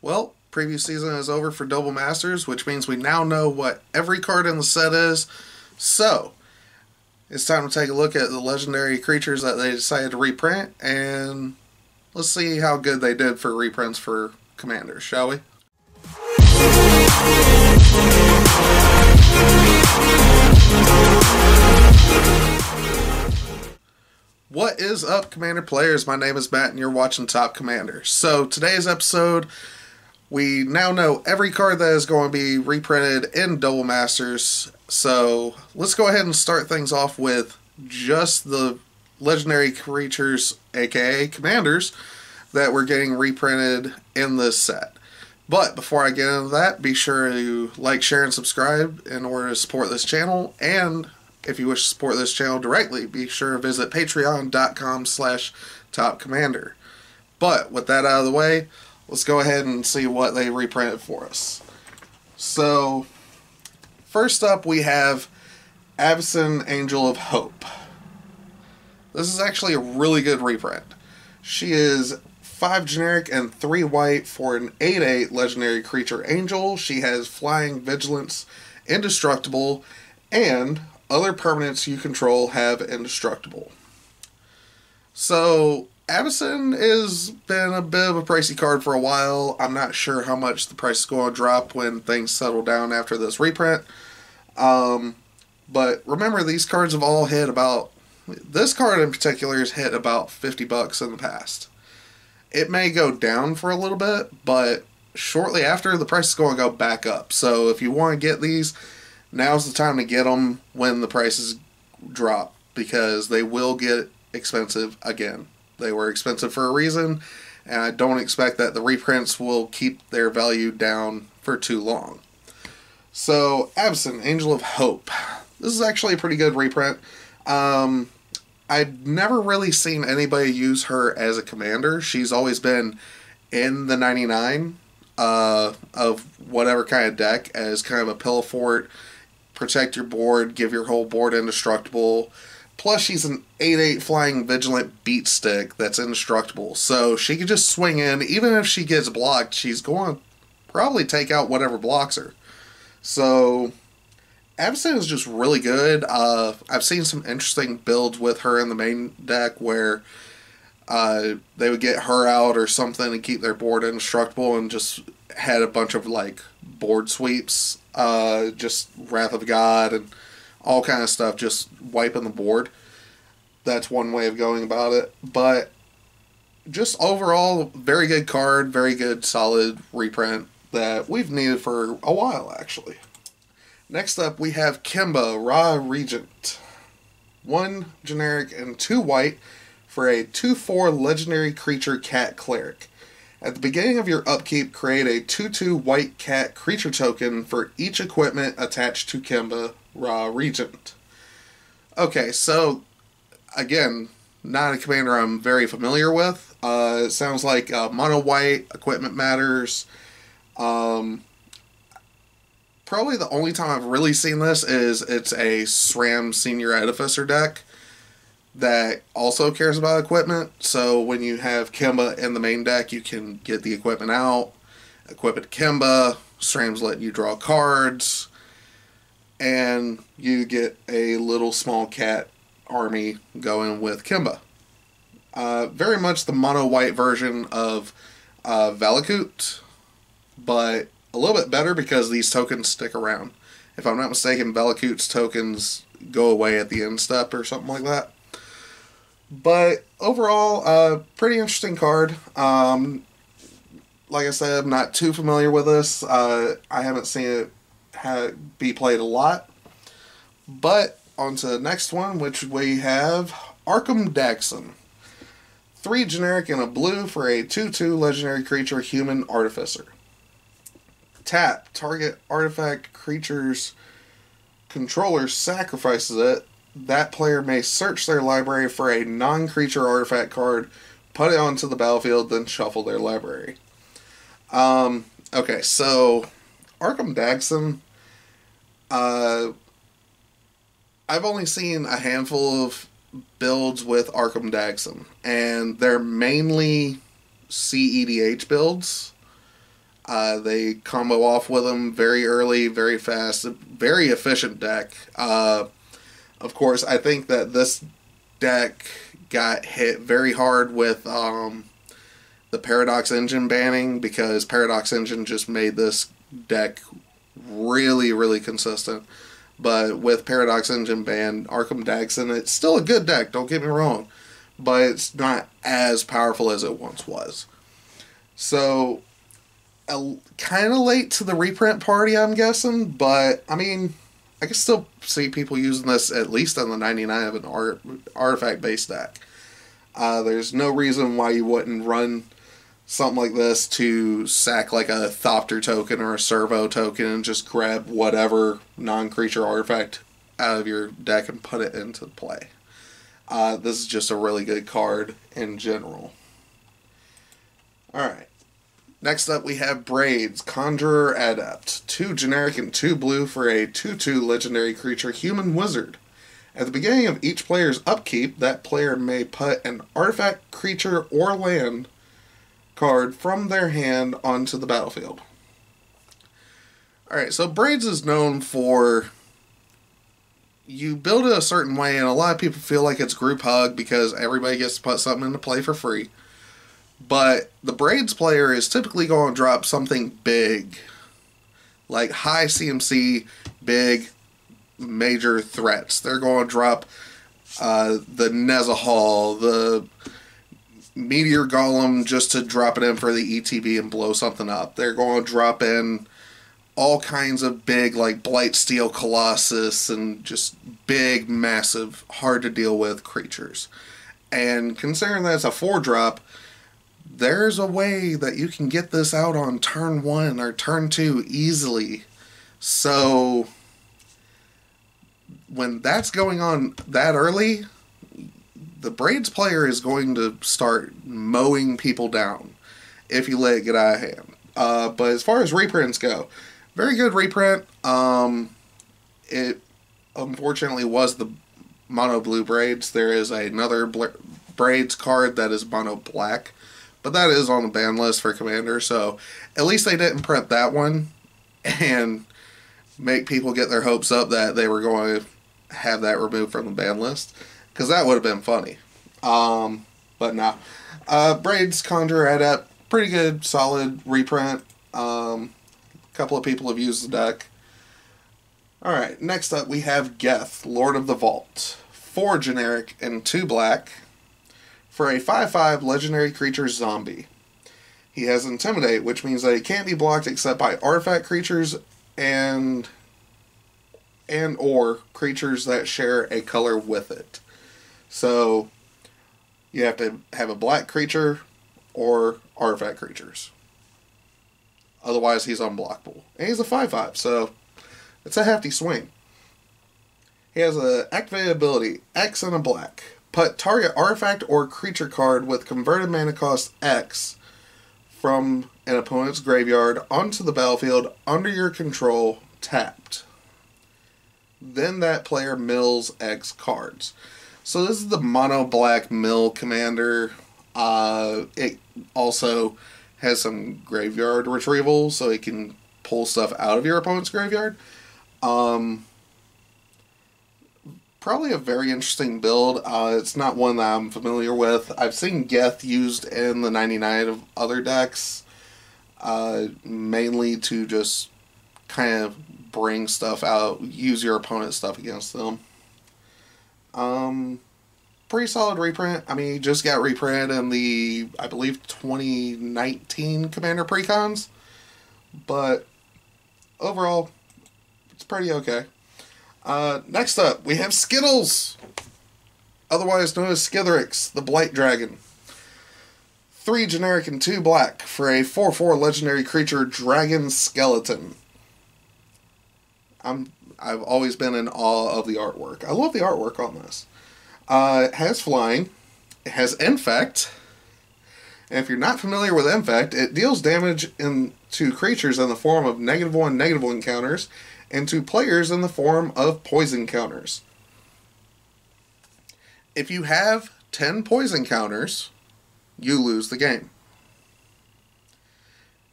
Well, preview season is over for Double Masters, which means we now know what every card in the set is. So, it's time to take a look at the legendary creatures that they decided to reprint, and let's see how good they did for reprints for Commanders, shall we? What is up, Commander players? My name is Matt, and you're watching Top Commander. So, today's episode, we now know every card that is going to be reprinted in Double Masters. So, let's go ahead and start things off with just the legendary creatures, aka Commanders, that we're getting reprinted in this set. But before I get into that, be sure to like, share, and subscribe in order to support this channel. And if you wish to support this channel directly, be sure to visit patreon.com/topcommander. But with that out of the way, let's go ahead and see what they reprinted for us. So, first up we have Avacyn, Angel of Hope. This is actually a really good reprint. She is 5 generic and 3 white for an 8/8 legendary creature angel. She has flying, vigilance, indestructible, and other permanents you control have indestructible. So, Avacyn has been a bit of a pricey card for a while. I'm not sure how much the price is going to drop when things settle down after this reprint. But remember, these cards have all hit about... This card in particular has hit about 50 bucks in the past. It may go down for a little bit, but shortly after, the price is going to go back up. So if you want to get these, now's the time to get them when the prices drop, because they will get expensive again. They were expensive for a reason, and I don't expect that the reprints will keep their value down for too long. So, Avacyn, Angel of Hope. This is actually a pretty good reprint. I've never really seen anybody use her as a commander. She's always been in the 99 of whatever kind of deck as kind of a pillow fort, protect your board, give your whole board indestructible. Plus, she's an 8/8 flying vigilant beat stick that's indestructible. So she can just swing in. Even if she gets blocked, she's going to probably take out whatever blocks her. So, Avacyn is just really good. I've seen some interesting builds with her in the main deck where they would get her out or something and keep their board indestructible and just had a bunch of like board sweeps. Just Wrath of God and all kind of stuff, just wiping the board. That's one way of going about it. But just overall, very good card, very good, solid reprint that we've needed for a while, actually. Next up, we have Kemba Raw Regent. 1 generic and 2 white for a 2/4 legendary creature cat cleric. At the beginning of your upkeep, create a 2/2 white cat creature token for each equipment attached to Kemba Raw Regent. Okay, so, again, not a commander I'm very familiar with. It sounds like mono white, equipment matters. Probably the only time I've really seen this is it's a SRAM Senior Edificer deck that also cares about equipment. So when you have Kemba in the main deck, you can get the equipment out, equip it to Kemba, SRAM's letting you draw cards, and you get a little small cat army going with Kemba. Very much the mono white version of Valakut, but a little bit better because these tokens stick around. If I'm not mistaken, Valakut's tokens go away at the end step or something like that. But overall, pretty interesting card. Like I said, I'm not too familiar with this. I haven't seen it be played a lot. But on to the next one, which we have Arkham Dachshund. 3 generic and a blue for a 2/2 legendary creature human artificer. Tap, target artifact creature's controller sacrifices it. That player may search their library for a non-creature artifact card, put it onto the battlefield, then shuffle their library. Okay, so Arkham Dachshund, I've only seen a handful of builds with Arkham Dachshund, and they're mainly CEDH builds. They combo off with them very early, very fast, very efficient deck. Of course, I think that this deck got hit very hard with the Paradox Engine banning, because Paradox Engine just made this deck really, really consistent. But with Paradox Engine banned, Arkham Dachshund, it's still a good deck, don't get me wrong, but it's not as powerful as it once was. So, kind of late to the reprint party, I'm guessing, but, I mean, I can still see people using this at least on the 99 of an artifact-based deck. There's no reason why you wouldn't run something like this to sack like a Thopter token or a Servo token and just grab whatever non-creature artifact out of your deck and put it into play. This is just a really good card in general. Alright. Next up we have Braids, Conjurer Adept. 2 generic and 2 blue for a 2/2 legendary creature human wizard. At the beginning of each player's upkeep, that player may put an artifact, creature, or land card from their hand onto the battlefield. Alright, so Braids is known for, you build it a certain way, and a lot of people feel like it's group hug because everybody gets to put something into play for free. But the Braids player is typically going to drop something big, like high CMC, big, major threats. They're going to drop the Nezahal, the Meteor Golem, just to drop it in for the ETB and blow something up. They're going to drop in all kinds of big, like Blightsteel Colossus, and just big, massive, hard to deal with creatures. And considering that it's a 4-drop, there's a way that you can get this out on turn 1 or turn 2 easily. So when that's going on that early, the Braids player is going to start mowing people down if you let it get out of hand. But as far as reprints go, very good reprint. It unfortunately was the mono blue Braids. There is another Braids card that is mono black, but that is on the ban list for Commander, so at least they didn't print that one and make people get their hopes up that they were going to have that removed from the ban list, because that would have been funny. But no. Braids, Conjurer Adept, pretty good, solid reprint. A couple of people have used the deck. Alright, next up we have Geth, Lord of the Vault. 4 generic and 2 black for a 5/5 legendary creature zombie. He has Intimidate, which means that he can't be blocked except by artifact creatures and or creatures that share a color with it. So you have to have a black creature or artifact creatures. Otherwise he's unblockable. And he's a 5/5, so it's a hefty swing. He has an activated ability, X and a black. Put target artifact or creature card with converted mana cost X from an opponent's graveyard onto the battlefield under your control, tapped. Then that player mills X cards. So this is the mono black mill commander. It also has some graveyard retrieval, so it can pull stuff out of your opponent's graveyard. Probably a very interesting build. It's not one that I'm familiar with. I've seen Geth used in the 99 of other decks, mainly to just kind of bring stuff out, use your opponent's stuff against them. Pretty solid reprint. I mean, he just got reprinted in the, I believe, 2019 Commander Precons, but overall, it's pretty okay. Next up, we have Skittles, otherwise known as Skitherix, the Blight Dragon. 3 generic and 2 black for a 4/4 legendary creature dragon skeleton. I've always been in awe of the artwork. I love the artwork on this. It has flying, it has infect, and if you're not familiar with infect, it deals damage to creatures in the form of -1/-1 counters, and to players in the form of poison counters. If you have 10 poison counters, you lose the game.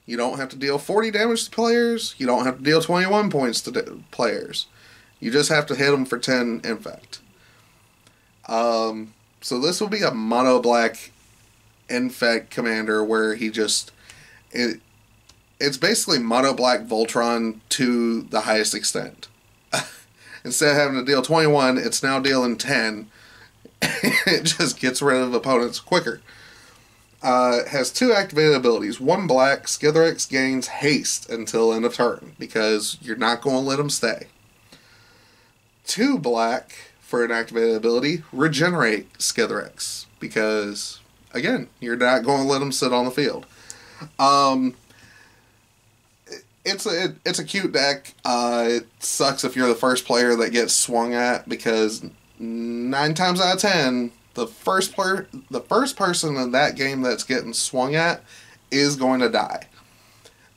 You don't have to deal 40 damage to players. You don't have to deal 21 points to players. You just have to hit them for 10 infect. So this will be a mono black infect commander where he just... It's basically mono black Voltron to the highest extent. Instead of having to deal 21, it's now dealing 10. It just gets rid of opponents quicker. It has 2 activated abilities. 1 black, Skitherix gains haste until end of turn, because you're not going to let him stay. 2 black for an activated ability, regenerate Skitherix, because, again, you're not going to let him sit on the field. It's a cute deck. It sucks if you're the first player that gets swung at, because 9 times out of 10, the first person in that game that's getting swung at is going to die.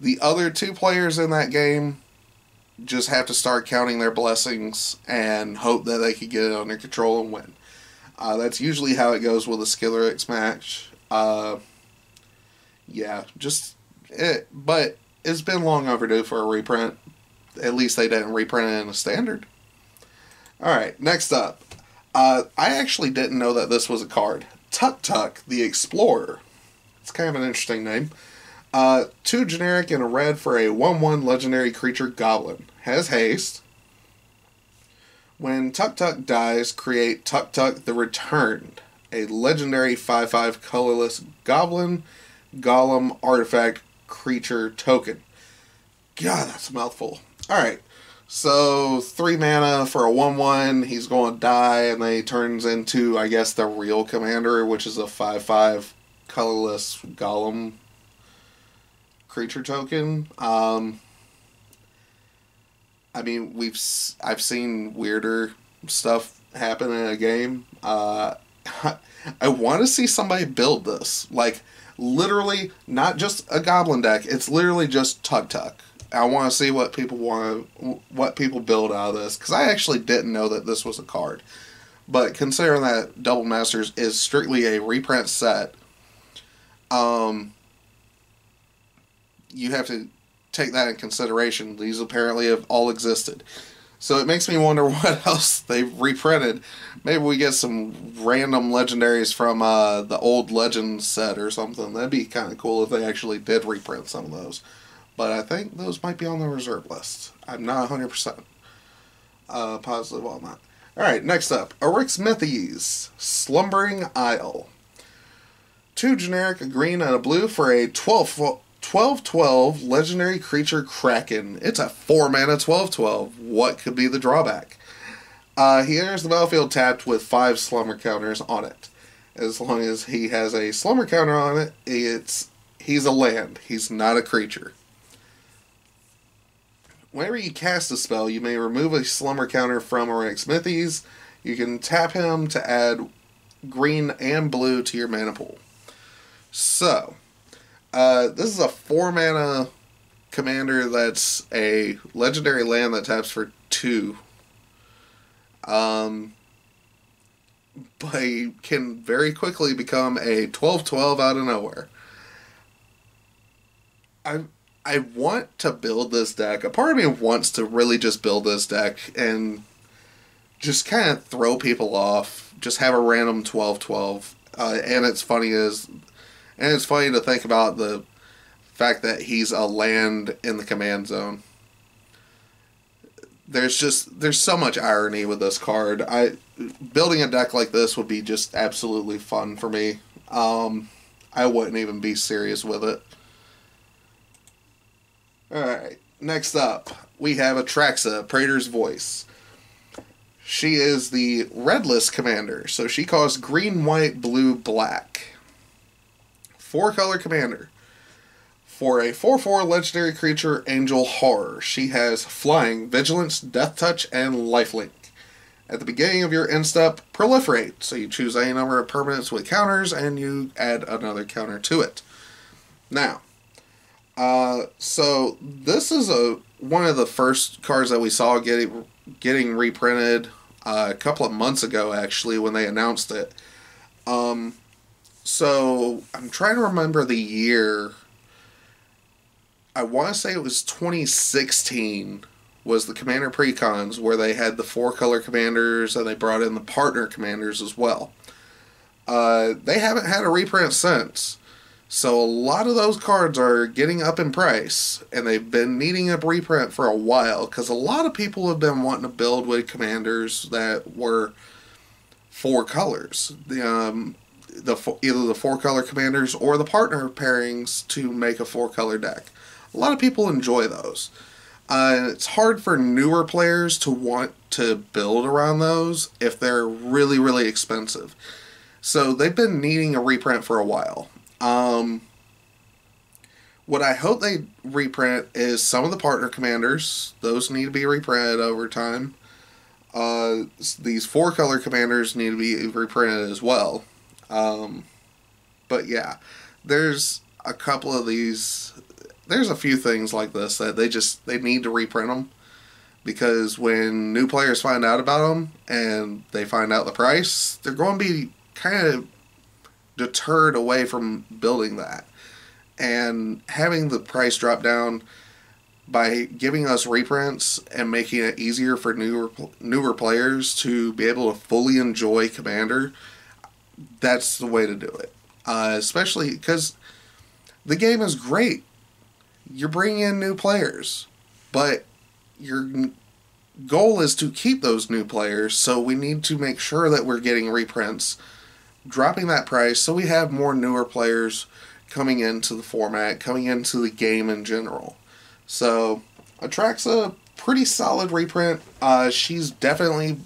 The other 2 players in that game just have to start counting their blessings and hope that they can get it under control and win. That's usually how it goes with a Skitherix match. But it's been long overdue for a reprint. At least they didn't reprint it in a standard. Alright, next up. I actually didn't know that this was a card. Tuk Tuk, the Explorer. It's kind of an interesting name. 2 generic and a red for a 1/1 legendary creature goblin. Has haste. When Tuk Tuk dies, create Tuk Tuk the Returned, a legendary 5/5 colorless goblin golem artifact creature token. God, that's a mouthful. Alright, so 3 mana for a 1/1, he's going to die, and then he turns into, I guess, the real commander, which is a 5/5 colorless golem creature token. I mean, I've seen weirder stuff happen in a game. I want to see somebody build this. Like, literally, not just a goblin deck. It's literally just Tuk Tuk. I want to see what people build out of this, because I actually didn't know that this was a card. But considering that Double Masters is strictly a reprint set, you have to take that in consideration. These apparently have all existed. So it makes me wonder what else they've reprinted. Maybe we get some random legendaries from the old Legends set or something. That'd be kind of cool if they actually did reprint some of those. But I think those might be on the reserve list. I'm not 100% positive on that. Alright, next up. Arixmithes, Slumbering Isle. 2 generic, a green, and a blue for a 12/12 legendary creature Kraken. It's a 4 mana 12/12. What could be the drawback? He enters the battlefield tapped with 5 slumber counters on it. As long as he has a slumber counter on it, he's a land. He's not a creature. Whenever you cast a spell, you may remove a slumber counter from Arixmithes. You can tap him to add green and blue to your mana pool. So, this is a 4 mana commander that's a legendary land that taps for 2. But he can very quickly become a 12/12 out of nowhere. I want to build this deck. A part of me wants to really just build this deck and just kind of throw people off. Just have a random 12/12. And it's funny to think about the fact that he's a land in the command zone. There's so much irony with this card. Building a deck like this would be just absolutely fun for me. I wouldn't even be serious with it. Alright, next up, we have Atraxa, Praetor's Voice. She is the Redless commander, so she costs green, white, blue, black. 4-color commander. For a 4/4 legendary creature, Angel Horror, she has Flying, Vigilance, Death Touch, and Lifelink. At the beginning of your end step, proliferate, so you choose any number of permanents with counters, and you add another counter to it. Now, so this is one of the first cards that we saw getting reprinted a couple of months ago, actually, when they announced it. So I'm trying to remember the year I want to say it was 2016 was the Commander Precons where they had the 4-color commanders and they brought in the partner commanders as well. They haven't had a reprint since. So a lot of those cards are getting up in price, and they've been needing a reprint for a while because a lot of people have been wanting to build with commanders that were 4 colors. Either the 4-color commanders or the partner pairings to make a 4-color deck. A lot of people enjoy those. It's hard for newer players to want to build around those if they're really, really expensive. So they've been needing a reprint for a while. What I hope they reprint is some of the partner commanders. Those need to be reprinted over time. These 4-color commanders need to be reprinted as well. But yeah, there's a couple of these. There's a few things like this that they need to reprint them. Because when new players find out about them and they find out the price, they're going to be kind of deterred away from building that. And having the price drop down by giving us reprints and making it easier for newer players to be able to fully enjoy Commander, that's the way to do it. Especially because the game is great. You're bringing in new players, but your goal is to keep those new players, so we need to make sure that we're getting reprints, dropping that price so we have more newer players coming into the format, coming into the game in general. So, Atrax's a pretty solid reprint. She's definitely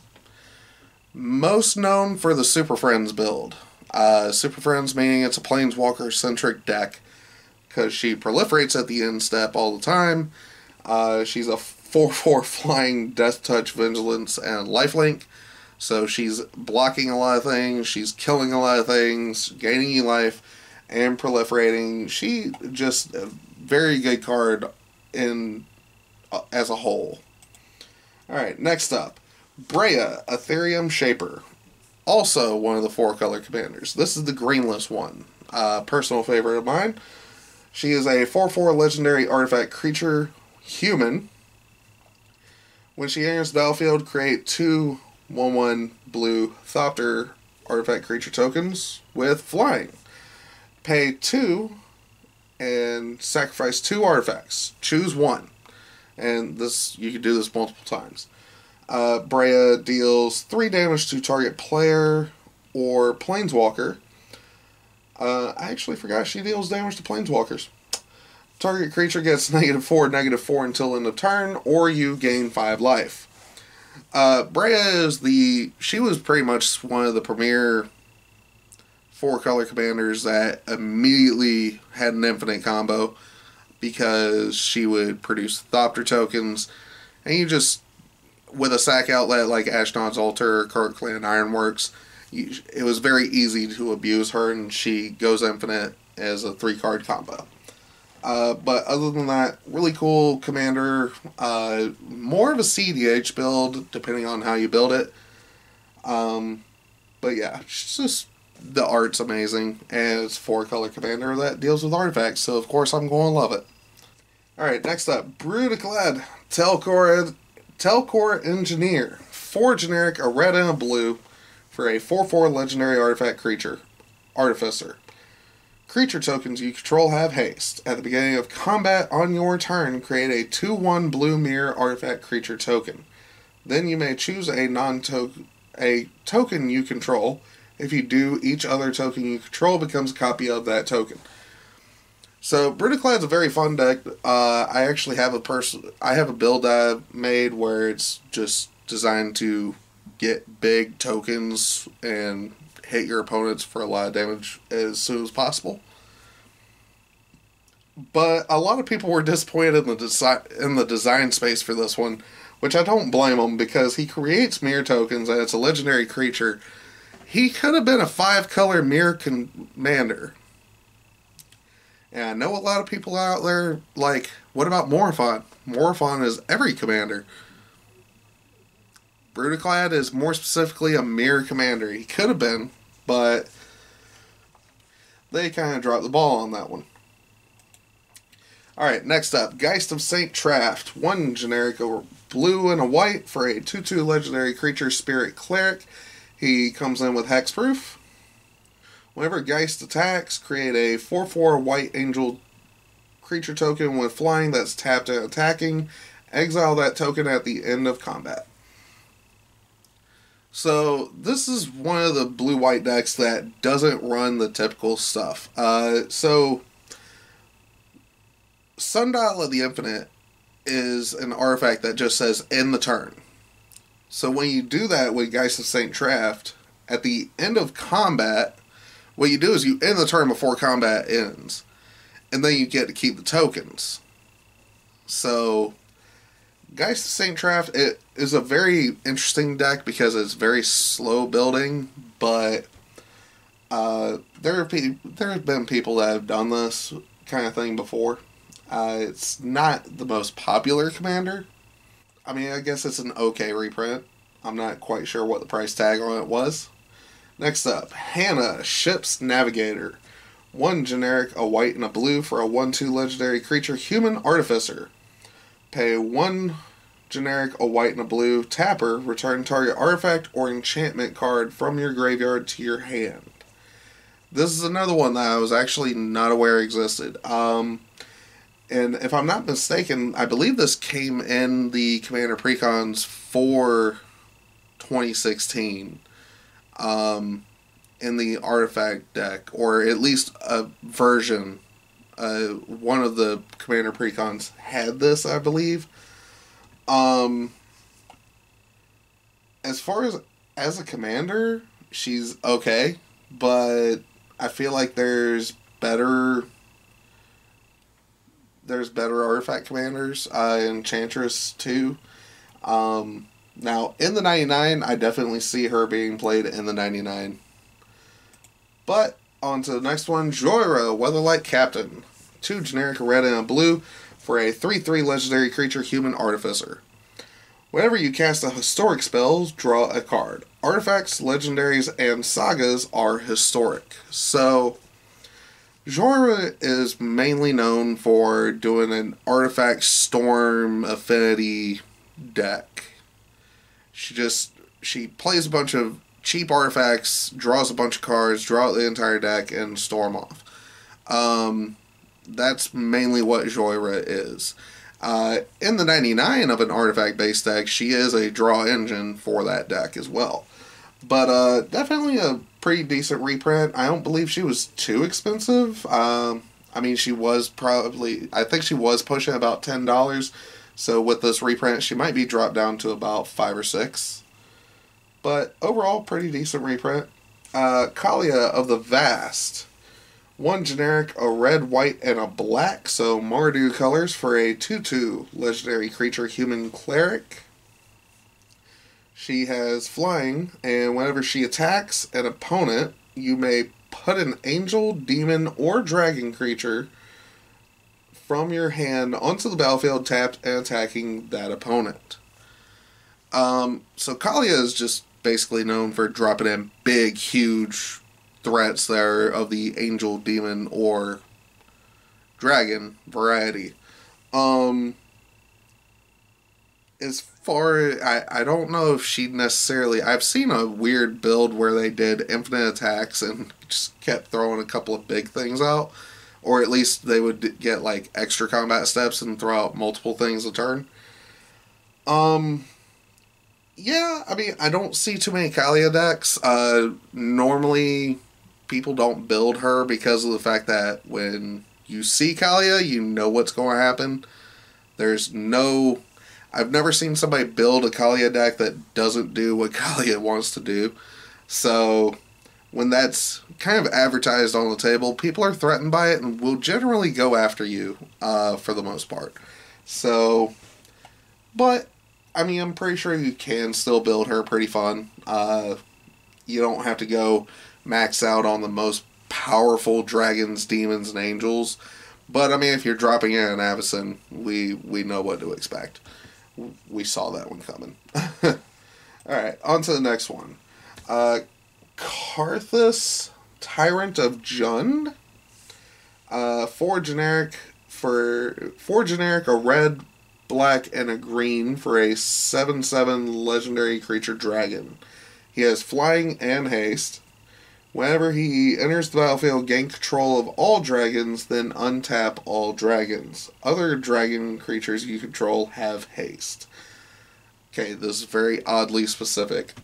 most known for the Super Friends build. Super Friends meaning it's a Planeswalker-centric deck, because she proliferates at the end step all the time. She's a 4/4 flying Death Touch, Vigilance, and Lifelink. So she's blocking a lot of things, she's killing a lot of things, gaining life, and proliferating. She just a very good card as a whole. Alright, next up. Brea, Ethereum Shaper. Also one of the 4-color commanders. This is the greenless one. Personal favorite of mine. She is a 4/4 legendary artifact creature, human. When she enters the battlefield, create 2 1/1 blue Thopter artifact creature tokens with flying. Pay 2 and sacrifice 2 artifacts. Choose 1. And this, you can do this multiple times. Brea deals 3 damage to target player or planeswalker. I actually forgot she deals damage to planeswalkers. Target creature gets -4/-4 until end of turn, or you gain 5 life. Brea is she was pretty much one of the premier 4-color commanders that immediately had an infinite combo, because she would produce Thopter tokens, and you just, with a sack outlet like Ashnod's Altar or Kurt Clan Ironworks, it was very easy to abuse her, and she goes infinite as a 3-card combo. But other than that, really cool commander. More of a CDH build, depending on how you build it. But yeah, it's just, the art's amazing, and it's a 4-color commander that deals with artifacts, so of course I'm going to love it. Alright, next up, Brutaclad, Telcor Engineer. 4 generic, a red and a blue, for a 4/4 legendary artifact creature, Artificer. Creature tokens you control have haste. At the beginning of combat on your turn, create a 2/1 blue mirror artifact creature token. Then you may choose a token you control. If you do, each other token you control becomes a copy of that token. So Brutaclad's a very fun deck. I actually have a build I made where it's just designed to get big tokens and hit your opponents for a lot of damage as soon as possible. But a lot of people were disappointed in the design space for this one, which I don't blame them, because he creates mirror tokens and it's a legendary creature. He could have been a 5-color mirror commander. And I know a lot of people out there like, what about Morophon? Morophon is every commander. Brutaclad is more specifically a mirror commander. He could have been, but they kind of dropped the ball on that one. Alright, next up, Geist of Saint Traft. 1 generic blue and a white for a 2/2 legendary creature spirit cleric. He comes in with hexproof. Whenever Geist attacks, create a 4/4 white angel creature token with flying that's tapped and attacking. Exile that token at the end of combat. So, this is one of the blue-white decks that doesn't run the typical stuff. Sundial of the Infinite is an artifact that just says end the turn. So when you do that with Geist of Saint Traft, at the end of combat, what you do is you end the turn before combat ends. And then you get to keep the tokens. So, Geist of Saint Traft, it is a very interesting deck because it's very slow building, but there have been people that have done this kind of thing before. It's not the most popular commander. I mean, I guess it's an okay reprint. I'm not quite sure what the price tag on it was. Next up, Hannah, Ship's Navigator. 1 generic, a white and a blue for a 1/2 legendary creature, Human Artificer. Pay 1 generic, a white and a blue, tapper, return target artifact or enchantment card from your graveyard to your hand. This is another one that I was actually not aware existed. And if I'm not mistaken, I believe this came in the Commander Precons for 2016. In the artifact deck, or at least a version. One of the Commander Precons had this, I believe. As far as a commander, she's okay, but I feel like there's better artifact commanders, Enchantress too. Now, in the 99, I definitely see her being played in the 99. But, on to the next one, Joyro Weatherlight Captain. 2 generic, a red and a blue, for a 3/3 legendary creature, Human Artificer. Whenever you cast a historic spell, draw a card. Artifacts, legendaries, and sagas are historic. So, Joyro is mainly known for doing an artifact storm affinity deck. She plays a bunch of cheap artifacts, draws a bunch of cards, draw out the entire deck, and storm off. That's mainly what Joyro is. In the 99 of an artifact-based deck, she is a draw engine for that deck as well. But definitely a pretty decent reprint. I don't believe she was too expensive. I mean, I think she was pushing about $10. So with this reprint, she might be dropped down to about $5 or $6. But overall, pretty decent reprint. Kalia of the Vast. 1 generic, a red, white, and a black, so Mardu colors for a 2/2 legendary creature, Human Cleric. She has flying, and whenever she attacks an opponent, you may put an angel, demon, or dragon creature from your hand onto the battlefield, tapped and attacking that opponent. So Kalia is just basically known for dropping in big, huge threats that are of the angel, demon, or dragon variety. As far, I don't know if she necessarily, I've seen a weird build where they did infinite attacks and just kept throwing a couple of big things out, or at least they would get like extra combat steps and throw out multiple things a turn. Yeah, I mean, I don't see too many Kalia decks. Normally, people don't build her because of the fact that when you see Kalia, you know what's going to happen. I've never seen somebody build a Kalia deck that doesn't do what Kalia wants to do. So, when that's kind of advertised on the table, people are threatened by it and will generally go after you, for the most part. So, but I mean, I'm pretty sure you can still build her pretty fun. You don't have to go max out on the most powerful dragons, demons, and angels. But, I mean, if you're dropping in an Avacyn, we know what to expect. We saw that one coming. Alright, on to the next one. Karthus, Tyrant of Jund. 4 generic for 4 generic, a red, black, and a green for a 7/7 legendary creature dragon. He has flying and haste. Whenever he enters the battlefield, gain control of all dragons, then untap all dragons. Other dragon creatures you control have haste. Okay, this is very oddly specific.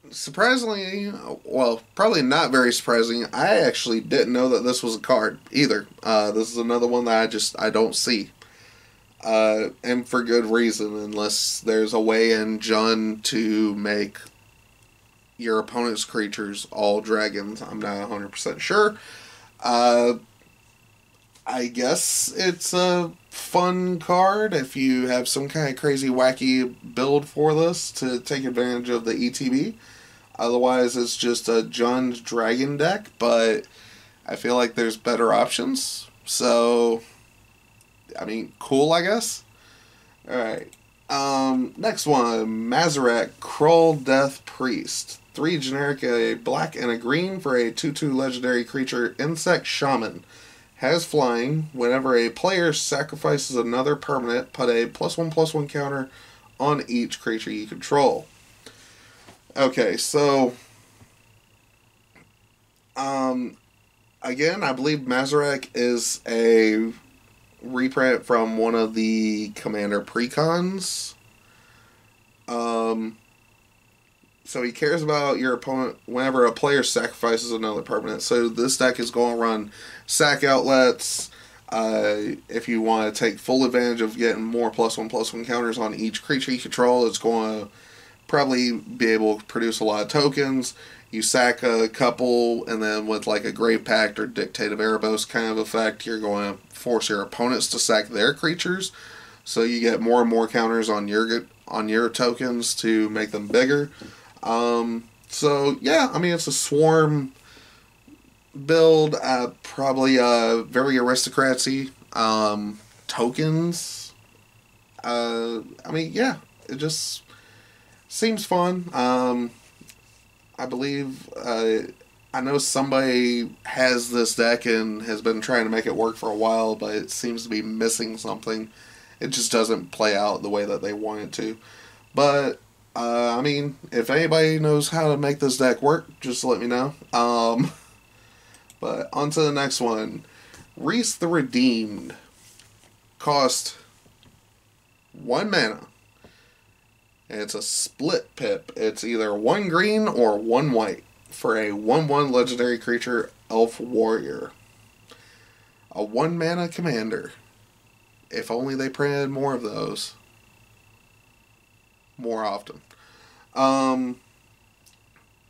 Surprisingly, well, probably not very surprising, I actually didn't know that this was a card either. This is another one that I don't see. And for good reason, unless there's a way in Jund to make your opponent's creatures all dragons. I'm not 100% sure. I guess it's a fun card if you have some kind of crazy wacky build for this to take advantage of the ETB. Otherwise, it's just a Jund dragon deck, but I feel like there's better options. So, I mean, cool, I guess. Alright. Next one, Muzak, Krull Death Priest. 3 generic, a black and a green for a 2/2 legendary creature, Insect Shaman. Has flying. Whenever a player sacrifices another permanent, put a +1/+1 counter on each creature you control. Okay, so again, I believe Muzak is a reprint from one of the Commander precons. So he cares about your opponent whenever a player sacrifices another permanent. So this deck is going to run sack outlets. If you want to take full advantage of getting more +1/+1 counters on each creature you control, it's going to probably be able to produce a lot of tokens. You sack a couple, and then with like a Grave Pact or Dictative Erebos kind of effect, you're going to force your opponents to sack their creatures. So you get more and more counters on your tokens to make them bigger. So yeah, I mean, it's a swarm build, probably very aristocracy tokens. I mean, yeah, it just seems fun. I believe I know somebody has this deck and has been trying to make it work for a while, but it seems to be missing something. It just doesn't play out the way that they want it to. But I mean, if anybody knows how to make this deck work, just let me know. But on to the next one. Reese the Redeemed. Cost 1 mana. And it's a split pip. It's either 1 green or 1 white for a 1/1 legendary creature, Elf Warrior. A 1 mana commander. If only they printed more of those. More often.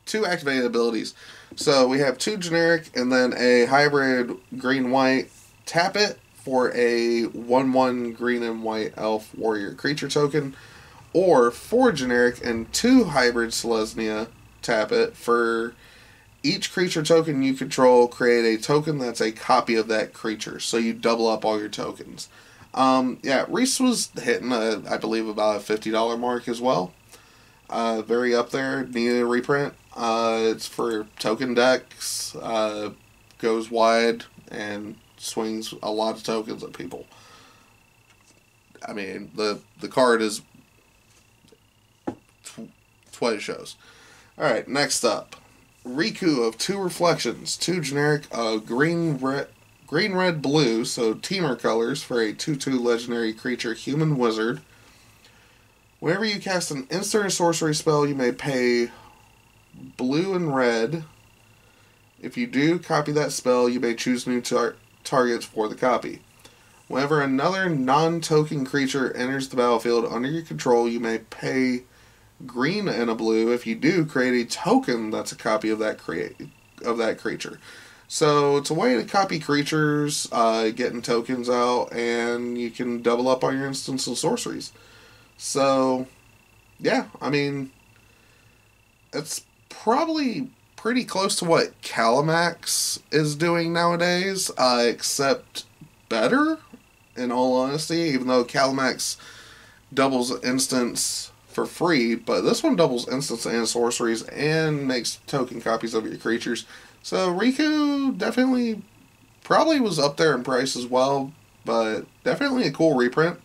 2 activated abilities. So we have 2 generic and then a hybrid green-white. Tap it for a 1/1 green and white Elf Warrior creature token. Or 4 generic and 2 hybrid Selesnya. Tap it for each creature token you control. Create a token that's a copy of that creature. So you double up all your tokens. Yeah, Reese was hitting, I believe, about a $50 mark as well. Very up there. Needed a reprint. It's for token decks. Goes wide and swings a lot of tokens at people. I mean, the card is what it shows. Alright, next up. Riku of 2 Reflections. 2 generic, green, red, blue, so teamer colors for a 2/2 legendary creature, human wizard. Whenever you cast an instant or sorcery spell, you may pay blue and red. If you do copy that spell, you may choose new targets for the copy. Whenever another non-token creature enters the battlefield under your control, you may pay green and a blue. If you do, create a token that's a copy of that creature. So it's a way to copy creatures, getting tokens out, and you can double up on your instants and sorceries. So, yeah, I mean, it's probably pretty close to what Calamax is doing nowadays, except better, in all honesty, even though Calamax doubles instants for free, but this one doubles instants and sorceries and makes token copies of your creatures. So Riku definitely Probably was up there in price as well, but definitely a cool reprint.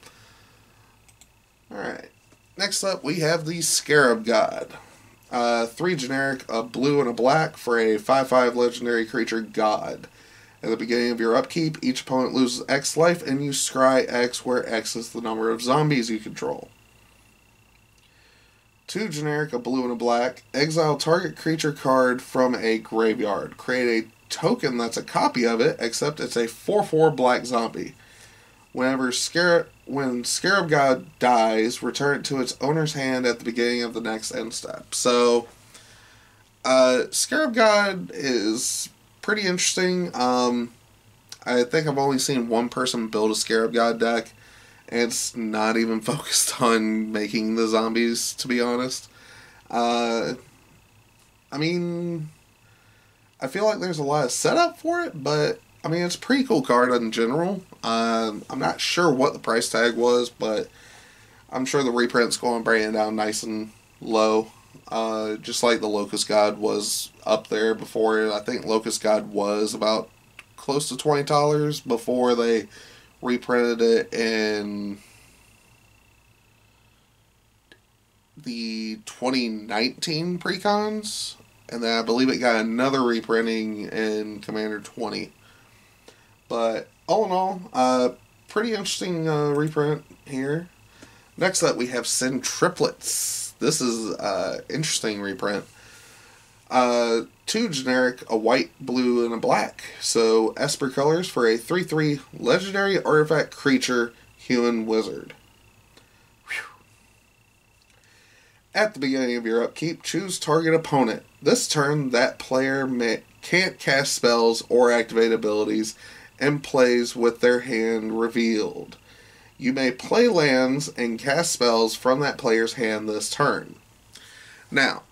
Alright. Next up, we have the Scarab God. 3 generic, a blue and a black for a 5/5 legendary creature God. At the beginning of your upkeep, each opponent loses X life, and you scry X, where X is the number of zombies you control. 2 generic, a blue and a black. Exile target creature card from a graveyard. Create a token that's a copy of it, except it's a 4/4 black zombie. When Scarab God dies, return it to its owner's hand at the beginning of the next end step. So, Scarab God is pretty interesting. I think I've only seen one person build a Scarab God deck, and it's not even focused on making the zombies, to be honest. I mean, I feel like there's a lot of setup for it, but I mean, it's a pretty cool card in general. I'm not sure what the price tag was, but I'm sure the reprint's going to bring it down nice and low. Just like the Locust God was up there before. I think Locust God was about close to $20 before they reprinted it in the 2019 precons. And then I believe it got another reprinting in Commander 20. But all in all, pretty interesting reprint here. Next up, we have Saint Triplets. This is interesting reprint. 2 generic, a white, blue, and a black. So Esper colors for a 3/3 legendary artifact creature, human wizard. Whew. At the beginning of your upkeep, choose target opponent. This turn, that player can't cast spells or activate abilities and plays with their hand revealed. You may play lands and cast spells from that player's hand this turn. Now,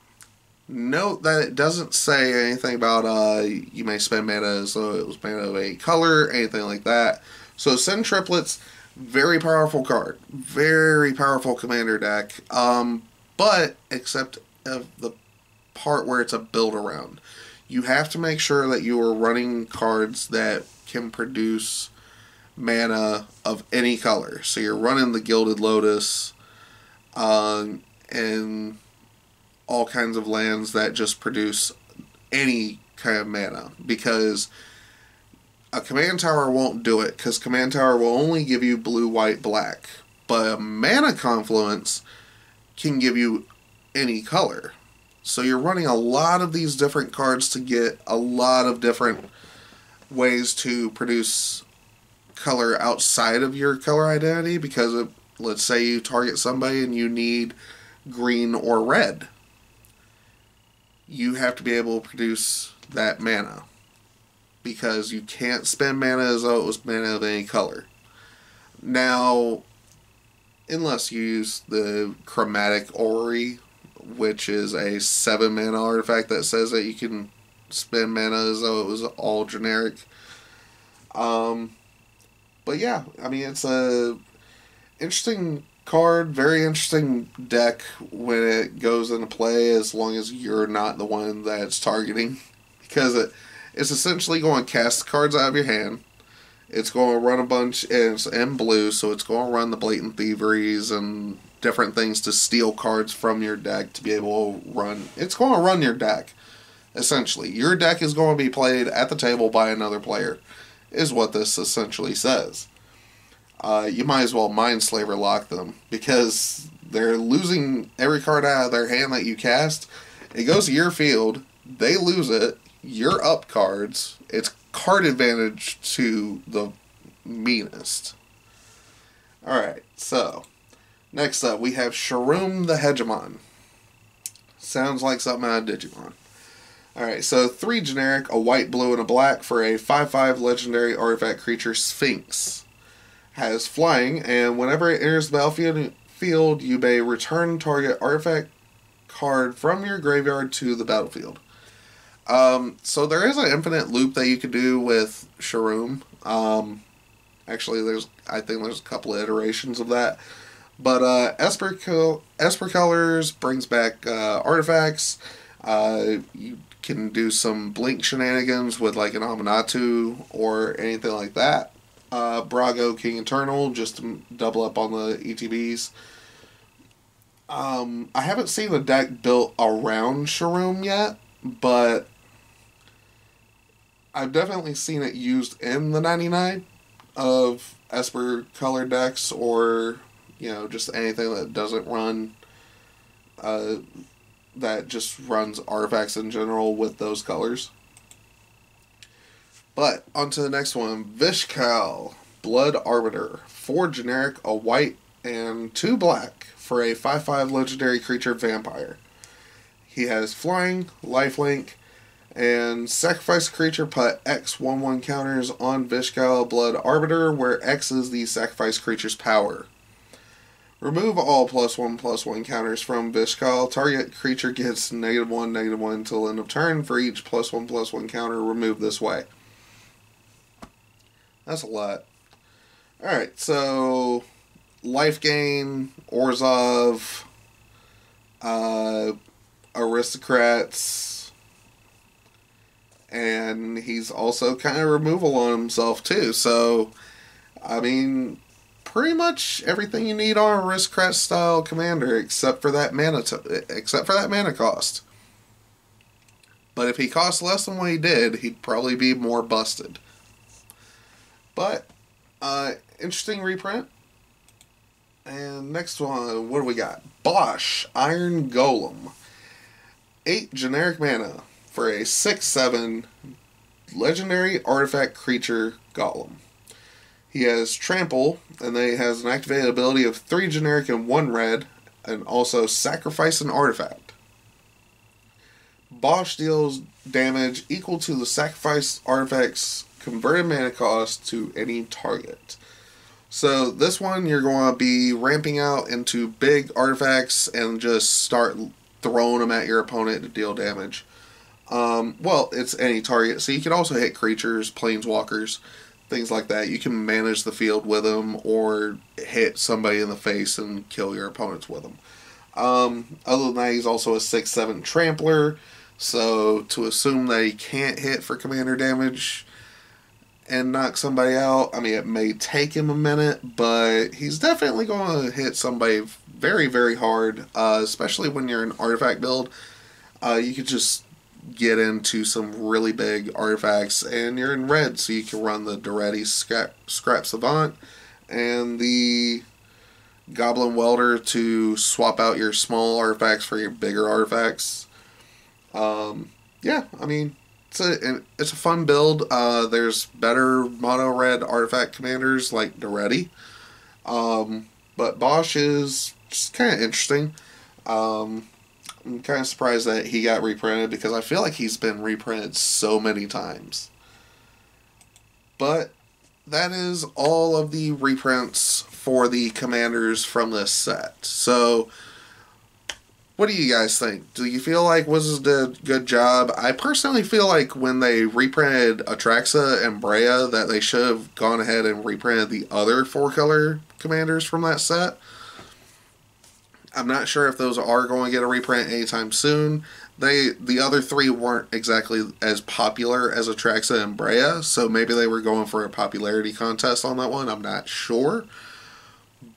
note that it doesn't say anything about you may spend mana as though it was mana of a color, anything like that. So Saint Triplets, very powerful card. Very powerful commander deck. But, except of the part where it's a build around. You have to make sure that you are running cards that can produce mana of any color. So you're running the Gilded Lotus and all kinds of lands that just produce any kind of mana, because a command tower won't do it, because command tower will only give you blue, white, black, but a mana confluence can give you any color. So you're running a lot of these different cards to get a lot of different ways to produce color outside of your color identity, because let's say you target somebody and you need green or red. You have to be able to produce that mana, because you can't spend mana as though it was mana of any color. Now, unless you use the Chromatic Orrery, which is a 7 mana artifact that says that you can spend mana as though it was all generic. But yeah, I mean, it's a interesting card, very interesting deck when it goes into play, as long as you're not the one that's targeting, because it's essentially going to cast cards out of your hand. It's going to run a bunch, and it's in blue, so it's going to run the Blatant Thieveries and different things to steal cards from your deck to be able to run. It's going to run your deck, essentially. Your deck is going to be played at the table by another player, is what this essentially says. You might as well Mindslaver lock them, because they're losing every card out of their hand that you cast. It goes to your field, they lose it, you're up cards. It's card advantage to the meanest. Alright, so next up we have Sharon the Hegemon. Sounds like something out of Digimon. Alright, so 3 generic, a white, blue, and a black for a 5/5 legendary artifact creature, Sphinx. Has flying, and whenever it enters the battlefield, you may return target artifact card from your graveyard to the battlefield. So there is an infinite loop that you could do with Sharon. Actually, I think there's a couple of iterations of that. But Esper Colors brings back artifacts. You can do some blink shenanigans with like an Aminatu or anything like that. Brago King Eternal, just to double up on the ETBs. I haven't seen a deck built around Sharon yet, but I've definitely seen it used in the 99 of Esper color decks, or, you know, just anything that doesn't run, that just runs artifacts in general with those colors. But, on to the next one. Vishkal, Blood Arbiter. 4 generic, a white, and 2 black for a 5/5 legendary creature vampire. He has flying, lifelink, and sacrifice a creature, put X 1/1 counters on Vishkal Blood Arbiter, where X is the sacrifice creature's power. Remove all +1/+1 counters from Vishkal. Target creature gets -1/-1 until end of turn for each +1/+1 counter removed this way. That's a lot. Alright, so life gain, Orzhov, aristocrats, and he's also kind of removal on himself too. So, I mean, pretty much everything you need on an aristocrat style commander, except for that mana cost. But if he cost less than what he did, he'd probably be more busted. But interesting reprint. And next one, what do we got? Bosch Iron Golem. 8 generic mana for a 6/7 legendary artifact creature golem. He has trample, and then he has an activated ability of 3 generic and 1 red, and also sacrifice an artifact. Bosch deals damage equal to the sacrifice artifact's converted mana cost to any target. So this one, you're going to be ramping out into big artifacts and just start throwing them at your opponent to deal damage. Well, it's any target, so you can also hit creatures, planeswalkers, things like that. You can manage the field with them, or hit somebody in the face and kill your opponents with them. Other than that, he's also a 6/7 trampler, so to assume that he can't hit for commander damage and knock somebody out, I mean, it may take him a minute, but he's definitely going to hit somebody very, very hard, especially when you're in artifact build. You could just get into some really big artifacts, and you're in red, so you can run the Duretti Scrap Savant and the Goblin Welder to swap out your small artifacts for your bigger artifacts. Yeah, I mean, it's a fun build. There's better mono red artifact commanders like Duretti, but Bosch is just kind of interesting. I'm kind of surprised that he got reprinted, because I feel like he's been reprinted so many times. But that is all of the reprints for the commanders from this set. So, what do you guys think? Do you feel like Wizards did a good job? I personally feel like when they reprinted Atraxa and Brea, that they should have gone ahead and reprinted the other 4-color commanders from that set. I'm not sure if those are going to get a reprint anytime soon. The other 3 weren't exactly as popular as Atraxa and Brea, so maybe they were going for a popularity contest on that one. I'm not sure.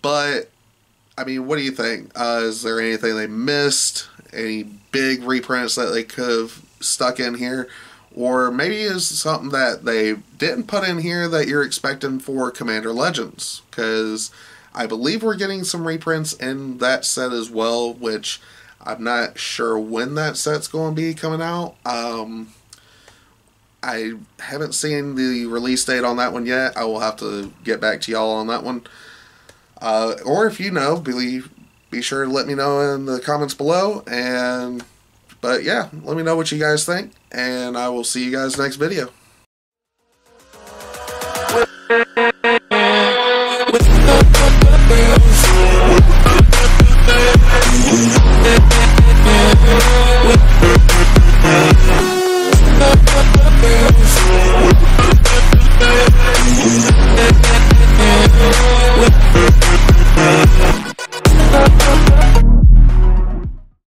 But, I mean, what do you think? Is there anything they missed? Any big reprints that they could have stuck in here? Or maybe is something that they didn't put in here that you're expecting for Commander Legends? Because I believe we're getting some reprints in that set as well, which I'm not sure when that set's going to be coming out. I haven't seen the release date on that one yet. I will have to get back to y'all on that one. Or if you know, be sure to let me know in the comments below. But yeah, let me know what you guys think, and I will see you guys next video.